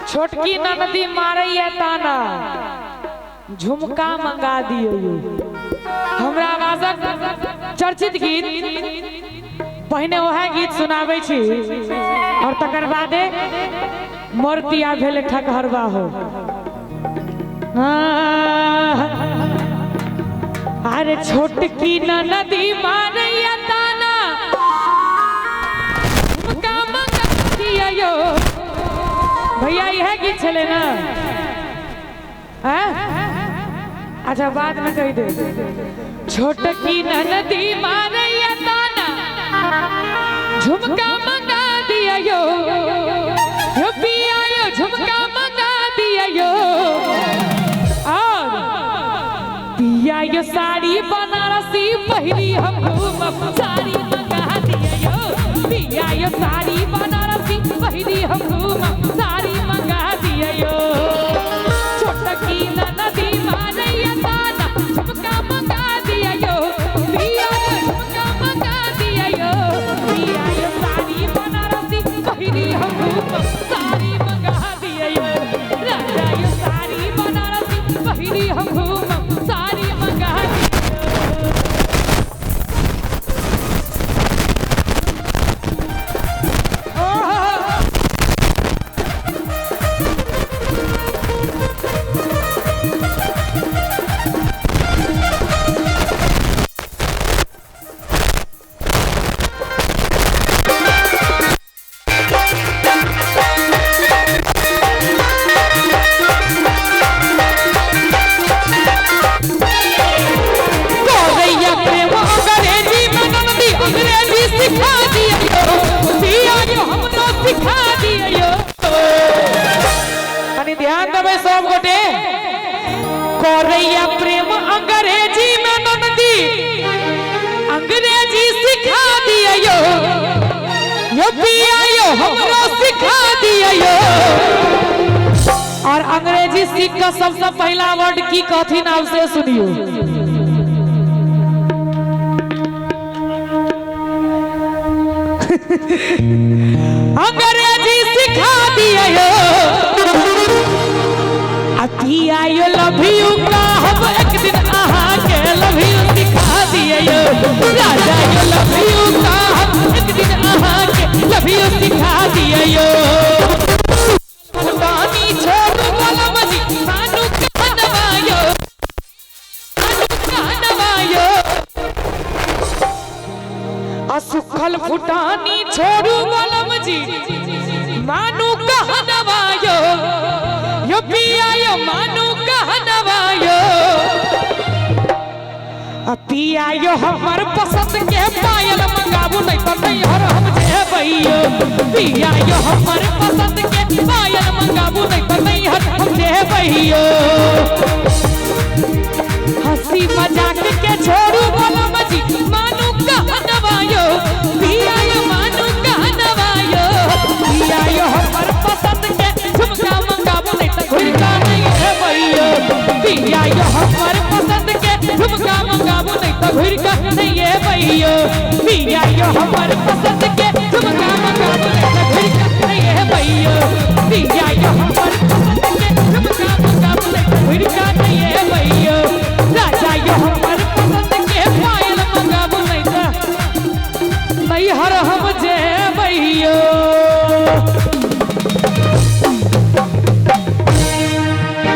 छोटकी ननदी मारैया ताना झुमका मंगा दियो। हमरा आवाजक चर्चित गीत पहिने वह गीत सुनाबै छी और तकर बादे मूर्तिया भेले ठकहरवा हो। अरे छोटकी ननदी मारैया ताना झुमका मंगा दियो। भैया यह गीत चले ना? अच्छा बाद में कह दे। छोटकी ननदी मारैया ताना झुमका मंगा दिया यो पिया यो झुमका मंगा दिया यो। और पिया यो साड़ी बनारसी पहली हम साड़ी मंगा दिया यो। पिया यो साड़ी बनारसी पहली हम साड़ी मंगा दिया यो। छोटकी ननदी मारैया ताना झुमका मंगा दिया यो। पिया यो झुमका मंगा दिया यो। पिया यो साड़ी बनारसी पहली हम साड़ी मंगा दिया यो। राजा यो साड़ी बनारसी पहली हम साड़ी मंगा ध्यान देवे सब गोटे। कोरैया प्रेम अंग्रेजी में ननदी अंग्रेजी सिखा दिया यो पिया यो हमरो सिखा दिया यो। और अंग्रेजी सीख का सबसे पहला वर्ड की कथी नाम से सुनियो। अंग्रेजी सिखा दिया यो। पिया यो लव यू का हम एक दिन आहा के लव यू सिखा दिए यो। राजा यो लव यू का हम एक दिन आहा के लव यू सिखा दिए यो। फुटानी छोड़ कलम जी सानू कहनवा यो। कहनवा यो। असुखल फुटानी छोड़ू कलम जी मानू कहनवा यो। यो पिया यो मानू कहनवा यो। पिया यो हमर पसंद के पायल मंगाबू नहीं तो नहीं हर हम जेबई यो। पिया यो हमर पसंद के पायल मंगाबू नहीं तो नहीं हर हम जेबई यो। हंसी मजाक के छोड़ू बोलो मजी मानू कहनवा यो। पिया यो मानू कहनवा यो। पिया यो हमर पसंद के झुमका मंगाबू नहीं तो घुरका नहीं है भैया। पिया यो हमर पसंद के झुमका मंगाबू नहीं तो घुरका नहीं है भैया। पिया यो हमर पसंद के